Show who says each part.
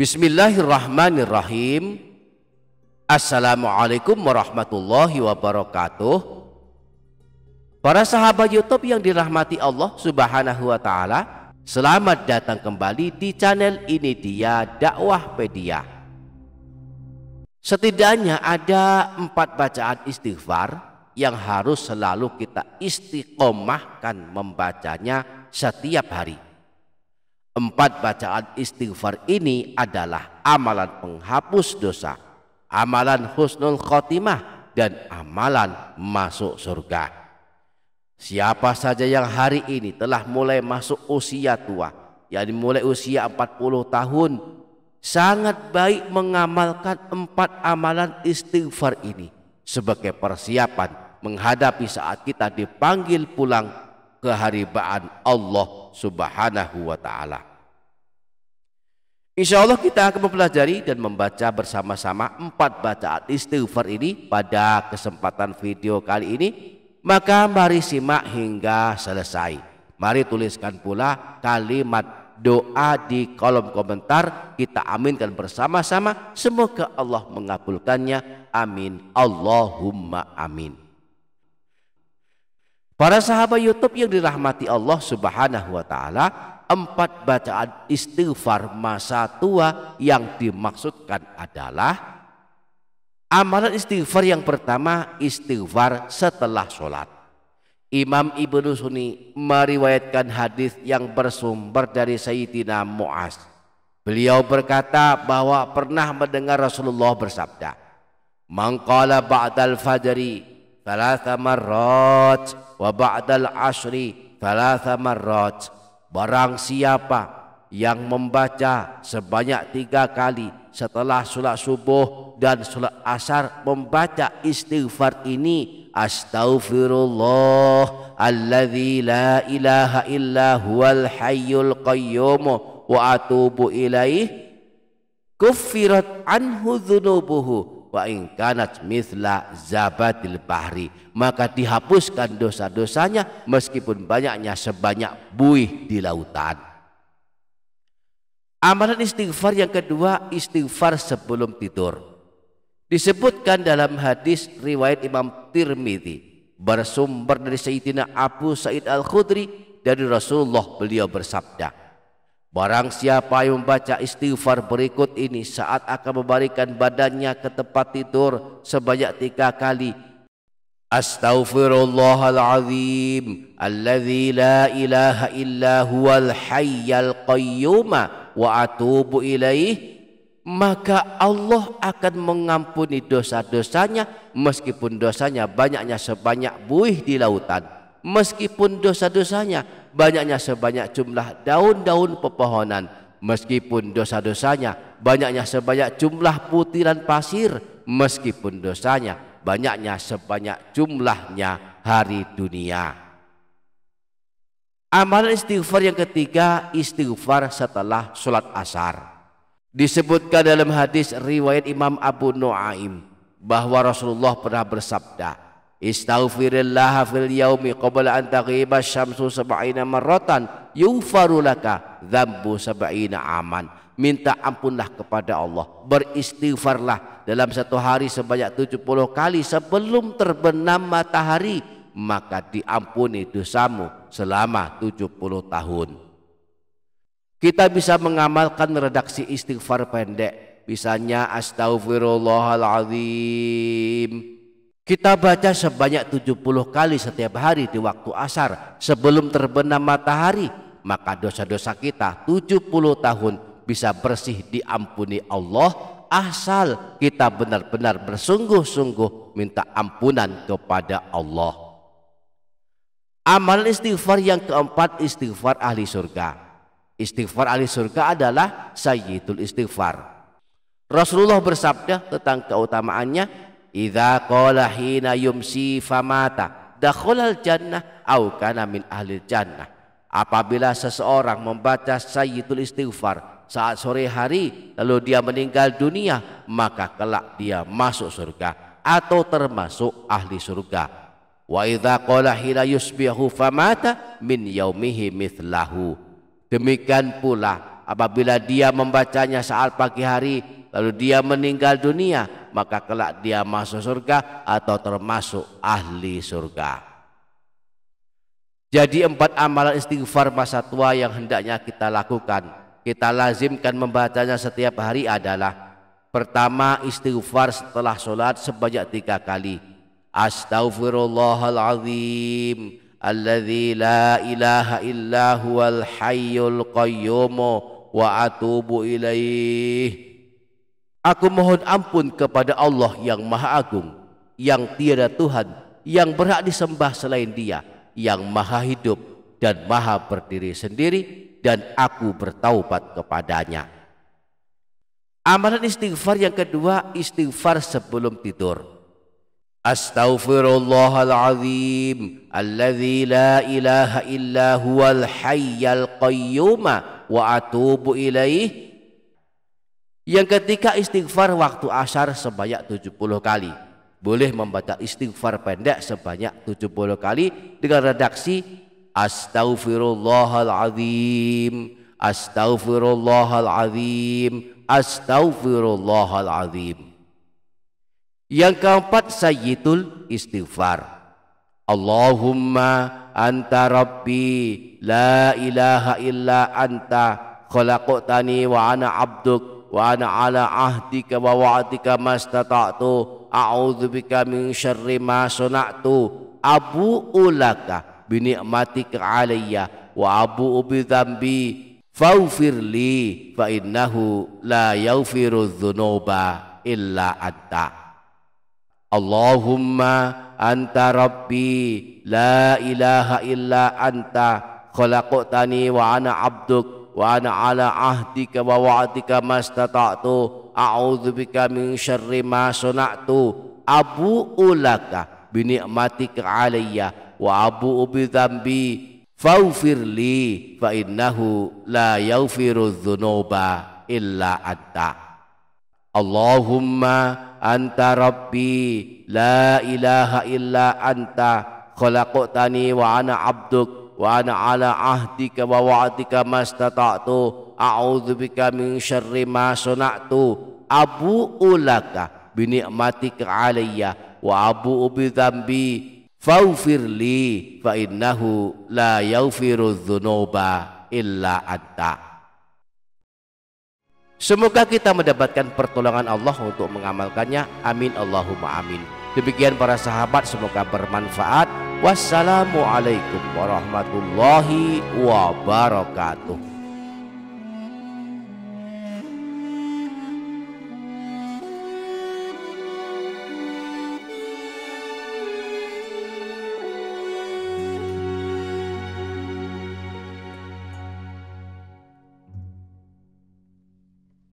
Speaker 1: Bismillahirrahmanirrahim. Assalamualaikum warahmatullahi wabarakatuh. Para sahabat YouTube yang dirahmati Allah Subhanahu wa Ta'ala, selamat datang kembali di channel Ini Dia Dakwahpedia. Setidaknya ada 4 bacaan istighfar yang harus selalu kita istiqomahkan membacanya setiap hari. 4 bacaan istighfar ini adalah amalan penghapus dosa, amalan husnul khotimah, dan amalan masuk surga. Siapa saja yang hari ini telah mulai masuk usia tua, yakni mulai usia 40 tahun, sangat baik mengamalkan 4 amalan istighfar ini sebagai persiapan menghadapi saat kita dipanggil pulang ke haribaan Allah Subhanahu wa Ta'ala. Insya Allah kita akan mempelajari dan membaca bersama-sama 4 bacaan istighfar ini pada kesempatan video kali ini. Maka mari simak hingga selesai. Mari tuliskan pula kalimat doa di kolom komentar. Kita aminkan bersama-sama. Semoga Allah mengabulkannya. Amin. Allahumma amin. Para sahabat YouTube yang dirahmati Allah Subhanahu wa Ta'ala, 4 bacaan istighfar masa tua yang dimaksudkan adalah amalan istighfar yang pertama, istighfar setelah sholat. Imam Ibnu Sunni meriwayatkan hadis yang bersumber dari Sayyidina Mu'az. Beliau berkata bahwa pernah mendengar Rasulullah bersabda, "Man qala ba'dal fajri 3 marrat wa ba'dal asri 3 marrat." Barang siapa yang membaca sebanyak 3 kali setelah sholat subuh dan sholat asar, membaca istighfar ini, astaghfirullah alladzi la ilaha illa huwal hayyul qayyum wa atubu ilaih, kuffirat anhu dzunubuhu wa in kanat mithla zabatil bahri, maka dihapuskan dosa-dosanya meskipun banyaknya sebanyak buih di lautan. Amalan istighfar yang kedua, istighfar sebelum tidur. Disebutkan dalam hadis riwayat Imam Tirmidzi bersumber dari Sayyidina Abu Sa'id Al-Khudri dari Rasulullah, beliau bersabda, barang siapa yang membaca istighfar berikut ini saat akan membalikan badannya ke tempat tidur sebanyak 3 kali, astaghfirullahalazim alladzi la ilaha illa huwal hayyul qayyum wa atubu ilaih, maka Allah akan mengampuni dosa-dosanya meskipun dosanya banyaknya sebanyak buih di lautan, meskipun dosa-dosanya banyaknya sebanyak jumlah daun-daun pepohonan, meskipun dosa-dosanya banyaknya sebanyak jumlah butiran pasir, meskipun dosanya banyaknya sebanyak jumlahnya hari dunia. Amalan istighfar yang ketiga, istighfar setelah sholat asar. Disebutkan dalam hadis riwayat Imam Abu Nuaim bahwa Rasulullah pernah bersabda, istaghfirillah fil yaumi qabla an taghiba syamsu 70 marratan yughfaru laka dzambu 70 aman. Minta ampunlah kepada Allah, beristighfarlah dalam satu hari sebanyak 70 kali sebelum terbenam matahari, maka diampuni dosamu selama 70 tahun. Kita bisa mengamalkan redaksi istighfar pendek, misalnya astaghfirullahaladzim. Kita baca sebanyak 70 kali setiap hari di waktu asar sebelum terbenam matahari, maka dosa-dosa kita 70 tahun bisa bersih diampuni Allah, asal kita benar-benar bersungguh-sungguh minta ampunan kepada Allah. Amalan istighfar yang keempat, istighfar ahli surga. Istighfar ahli surga adalah sayyidul istighfar. Rasulullah bersabda tentang keutamaannya, idza qala hina yumsi famata dakhalal jannah au kana min ahlil jannah. Apabila seseorang membaca sayyidul istighfar saat sore hari lalu dia meninggal dunia, maka kelak dia masuk surga atau termasuk ahli surga. Wa idza qala hina yusbihu famata min yaumihi mithlahu. Demikian pula Apabila dia membacanya saat pagi hari lalu dia meninggal dunia, maka kelak dia masuk surga atau termasuk ahli surga. Jadi 4 amalan istighfar masa tua yang hendaknya kita lakukan, kita lazimkan membacanya setiap hari adalah: pertama, istighfar setelah sholat sebanyak 3 kali. Astaghfirullahaladzim alladzi la ilaha illa huwal hayyul qayyum wa atubu ilaih. Aku mohon ampun kepada Allah yang Maha Agung, yang tiada Tuhan yang berhak disembah selain Dia, yang Maha Hidup dan Maha berdiri sendiri, dan aku bertaubat kepadanya. Amalan istighfar yang kedua, istighfar sebelum tidur. Astaghfirullahaladzim alladzi la ilaha illa huwal hayyul qayyum wa atubu ilaih. Yang ketiga, istighfar waktu asar sebanyak 70 kali. Boleh membaca istighfar pendek sebanyak 70 kali dengan redaksi Astaghfirullahaladzim, Astaghfirullahaladzim, Astaghfirullahaladzim. Yang keempat, sayyidul istighfar. Allahumma anta rabbi la ilaha illa anta khalaqtani wa ana abduk wa ana ala ahdika wa wa'dika mastata'tu a'udzubika min syarri ma sana'tu abu'u laka bi ni'matika 'alayya wa abu'u bi dzambi faghfirli fa innahu la yaghfiru dzunuba illa anta. Allahumma anta rabbi la ilaha illa anta khalaqtani wa ana abduk wa ana ala ahdika wa wa'dika mastata'tu a'udzubika min syarri ma sana'tu abu'u laka bi ni'matika 'alayya wa abu'u bi dzambi faghfirli fa innahu la yaghfiru dzunuba illa anta. Allahumma anta rabbi la ilaha illa anta khalaqtani wa ana abduk wa ana ala ahdika wa wa'dika mastata'tu a'udzubika min syarri ma sana'tu abu'u laka bi ni'matika 'alayya wa abu'u bi dzambi faghfirli fa innahu la yaghfiru dzunuba illa anta. Semoga kita mendapatkan pertolongan Allah untuk mengamalkannya. Amin Allahumma amin. Demikian para sahabat, semoga bermanfaat. Wassalamualaikum warahmatullahi wabarakatuh.